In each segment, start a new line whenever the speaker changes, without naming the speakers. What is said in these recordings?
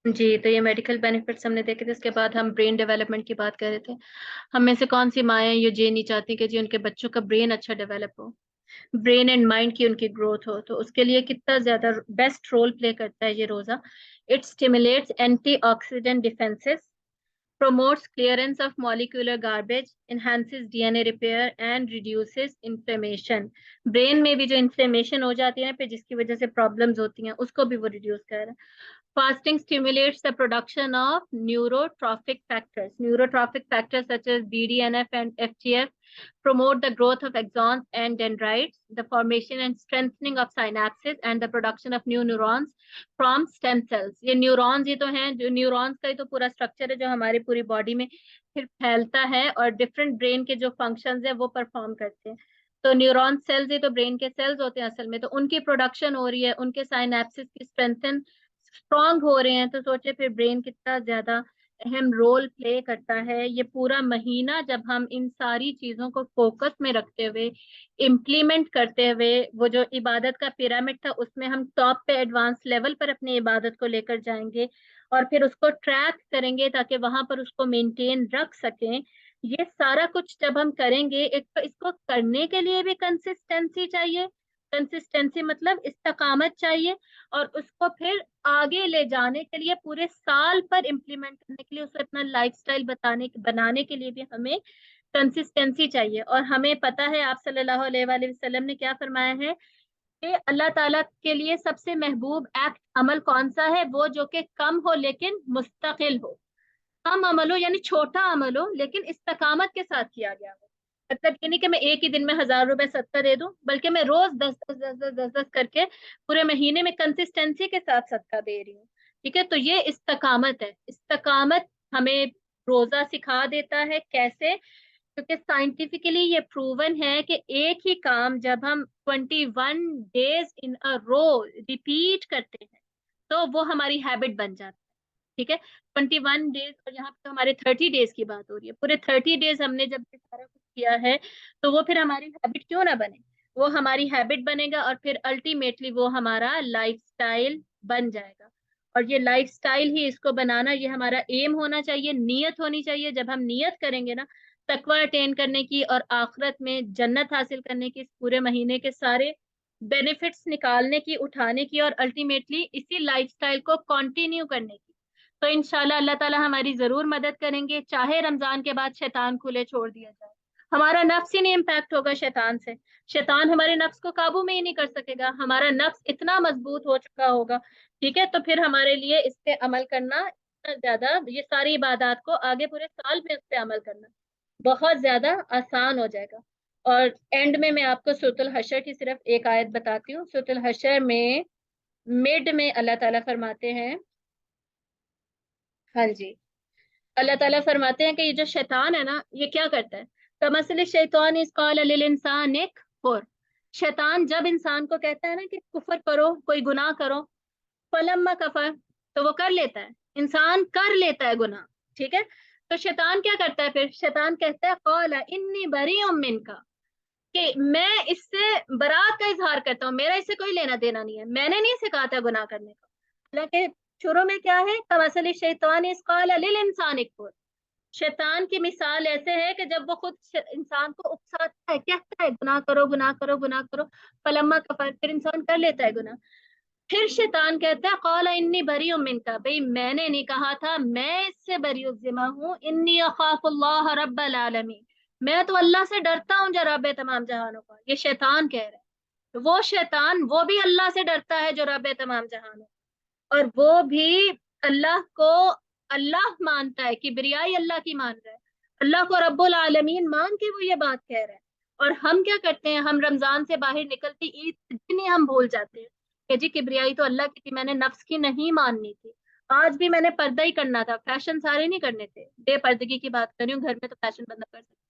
جی تو یہ medical benefits हमने देखे थे। इसके बाद हम ब्रेन डेवलपमेंट की बात कर रहे थे। हम में से कौन सी माएँ ये नहीं चाहती कि जी उनके बच्चों का ब्रेन अच्छा डेवलप हो, ब्रेन एंड माइंड की उनकी ग्रोथ हो। तो उसके लिए कितना ज्यादा बेस्ट रोल प्ले करता है ये रोजा। It stimulates antioxidant defences, promotes clearance of molecular garbage, enhances DNA repair and reduces inflammation। Brain में भी जो इन्फ्लेमेशन हो जाती है ना फिर जिसकी वजह से प्रॉब्लम्स होती हैं उसको भी वो रिड्यूस कर रहा है। Fasting stimulates the production of neurotrophic factors. Neurotrophic factors such as BDNF and FGF promote the growth of axons and dendrites, the formation and strengthening of synapses, and the production of new neurons from stem cells. ये neurons ही तो हैं, जो neurons का ही तो पूरा structure है जो हमारी पूरी बॉडी में फिर फैलता है और डिफरेंट ब्रेन के जो फंक्शंस है वो परफॉर्म करते हैं। तो न्यूरॉन सेल्स ही तो ब्रेन के सेल्स होते हैं असल में, तो उनकी प्रोडक्शन हो रही है, उनके साइनेप्सिस की स्ट्रेंथन स्ट्रांग हो रहे हैं। तो सोचे फिर ब्रेन कितना ज्यादा अहम रोल प्ले करता है। ये पूरा महीना जब हम इन सारी चीजों को फोकस में रखते हुए इम्प्लीमेंट करते हुए वो जो इबादत का पिरामिड था उसमें हम टॉप पे एडवांस लेवल पर अपनी इबादत को लेकर जाएंगे और फिर उसको ट्रैक करेंगे ताकि वहां पर उसको मेंटेन रख सकें। ये सारा कुछ जब हम करेंगे, एक तो इसको करने के लिए भी कंसिस्टेंसी चाहिए। कंसिस्टेंसी मतलब इस्तकामत चाहिए, और उसको फिर आगे ले जाने के लिए पूरे साल पर इम्प्लीमेंट करने के लिए उसे अपना लाइफस्टाइल बनाने के लिए भी हमें कंसिस्टेंसी चाहिए। और हमें पता है आप सल्लल्लाहु अलैहि वसल्लम ने क्या फरमाया है कि अल्लाह ताला के लिए सबसे महबूब एक्ट अमल कौन सा है, वो जो कि कम हो लेकिन मुस्तकिल हो। कम अमल हो यानी छोटा अमल हो लेकिन इस्तकामत के साथ किया गया हो। मतलब ये नहीं कि मैं एक ही दिन में 1000 रुपए सदका दे दूं, बल्कि मैं रोज 10 10 10 10 10 करके पूरे महीने में कंसिस्टेंसी के साथ सदका दे रही हूँ। ठीक है, तो ये इस्तकामत है। इस्तकामत हमें रोजा सिखा देता है कैसे, क्योंकि साइंटिफिकली ये प्रूवन है कि एक ही काम जब हम 21 days in a row repeat करते हैं तो वो हमारी हैबिट बन जाती है। ठीक है, 21 डेज, और यहाँ पे तो हमारे 30 डेज की बात हो रही है। पूरे 30 डेज हमने जब ये सारा कुछ किया है तो वो फिर हमारी हैबिट क्यों ना बने, वो हमारी हैबिट बनेगा और फिर अल्टीमेटली वो हमारा लाइफस्टाइल बन जाएगा। और ये लाइफस्टाइल ही इसको बनाना, ये हमारा एम होना चाहिए, नियत होनी चाहिए। जब हम नियत करेंगे ना तकवा अटेन करने की और आखिरत में जन्नत हासिल करने की, इस पूरे महीने के सारे बेनिफिट्स निकालने की, उठाने की, और अल्टीमेटली इसी लाइफस्टाइल को कंटिन्यू करने की, तो इंशाल्लाह अल्लाह ताला हमारी जरूर मदद करेंगे। चाहे रमजान के बाद शैतान खुले छोड़ दिया जाए, हमारा नफ्स ही नहीं इम्पैक्ट होगा शैतान से। शैतान हमारे नफ्स को काबू में ही नहीं कर सकेगा, हमारा नफ्स इतना मजबूत हो चुका होगा। ठीक है, तो फिर हमारे लिए इस पे अमल करना इतना ज्यादा, ये सारी इबादत को आगे पूरे साल में इस पे अमल करना बहुत ज्यादा आसान हो जाएगा। और एंड में मैं आपको सूरतुल हशर की सिर्फ एक आयत बताती हूँ। सूरतुल हशर में मिड में अल्लाह ताला फरमाते हैं, हाँ जी, अल्लाह ताला फरमाते हैं कि ये जो शैतान है ना ये क्या करता है। कमसल शैतान इस काल लिल इंसान कुफर। शैतान जब इंसान को कहता है ना कि कुफर करो, कोई गुनाह करो, फलम्मा कफर, तो वो कर लेता है, इंसान कर लेता है गुनाह। ठीक है, तो शैतान क्या करता है फिर, शैतान कहता है कौला इन्नी बरी मिनका, कि मैं इससे बरात का इजहार करता हूँ, मेरा इससे कोई लेना देना नहीं है, मैंने नहीं सिखाया था गुनाह करने का। हालांकि शुरू में क्या है, कमसली शैतान इस काल लिल इंसान कुफर। शैतान की मिसाल ऐसे है कि जब वो खुद इंसान को उकसाता है, कहता है गुनाह करो गुनाह करो गुनाह करो, फलम्मा कफर, फिर इंसान कर लेता है गुनाह। फिर शैतान कहता है कौला इन्नी बरी मिनका, भाई मैंने नहीं कहा था, मैं इससे बरी जिम्मा हूँ, इन्नी अखाफुल्लाह रब्बल आलमीन, मैं तो अल्लाह से डरता हूँ जो रब तमाम जहानों का। ये शैतान कह रहा है। वो शैतान वो भी अल्लाह से डरता है जो रब तमाम जहानों, और वो भी अल्लाह को अल्लाह मानता है, किबरियाई अल्लाह की मान रहा है, अल्लाह को रब्बुल आलमीन मान के वो ये बात कह रहा है। और हम क्या करते हैं, हम रमजान से बाहर निकलती ईद के दिन ही हम भूल जाते हैं कि जी किबरियाई तो अल्लाह की थी, मैंने नफ्स की नहीं माननी थी। आज भी मैंने पर्दा ही करना था, फैशन सारे नहीं करने थे। बेपर्दगी की बात कर रही हूँ, घर में तो फैशन बंदा कर सकता।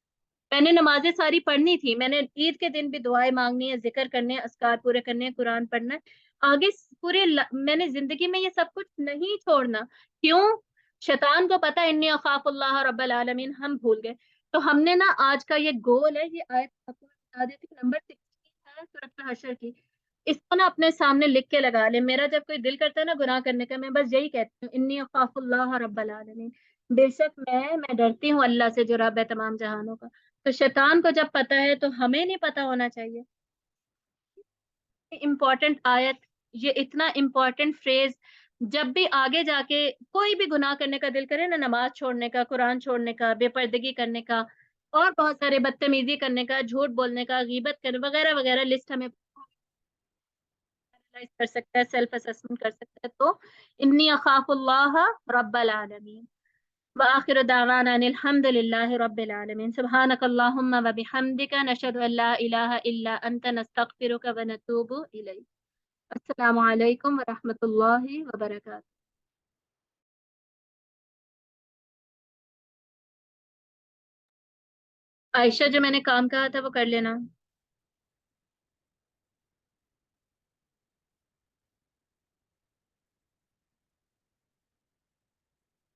मैंने नमाजें सारी पढ़नी थी, मैंने ईद के दिन भी दुआएं मांगनी है, जिक्र करने हैं, अस्कार पूरे करने हैं, कुरान पढ़ना है। आगे मैंने जिंदगी में ये सब कुछ नहीं छोड़ना। क्यों? शैतान को पता है इन्नी अखाफुल्लाह रब्बल आलमीन, हम भूल गए। तो हमने ना आज का ये गोल है, ये आयत आपको बता देती हूँ, नंबर 16 है सूरत हशर की। इसको ना अपने सामने लिख के लगा ले। मेरा जब कोई दिल करता है ना गुनाह करने का, मैं बस यही कहती हूँ, इन्नी अखाफुल्लाह रब्बल आलमीन, बेशक मैं डरती हूँ अल्लाह से जो रब है तमाम जहानों का। तो शैतान को जब पता है तो हमें नहीं पता होना चाहिए? इम्पोर्टेंट आयत, ये इतना इम्पोर्टेंट फ्रेज, जब भी आगे जाके कोई भी गुनाह करने का दिल करे ना, नमाज छोड़ने का, कुरान छोड़ने का, बेपर्दगी करने का, और बहुत सारे बदतमीजी करने का, झूठ बोलने का, गीबत करने वगैरह वगैरह, लिस्ट हमें एनालाइज कर सकता है, सेल्फ असेसमेंट कर सकता है। तो इन्नी अखाफुल्लाह रब्बल आलमीन व आखिर दावाना अनिल हम्दुलिल्लाहि रब्बिल आलमीन सुब्हानक अल्लाहुम्मा व बिहम्दिका नशहदु अल्ला इलाहा इल्ला अंता नस्तगफिरुका व नतूबु इलैक। अस्सलामु अलैकुम व रहमतुल्लाहि व बरकातहू। आयशा, जो मैंने काम कहा था वो कर लेना।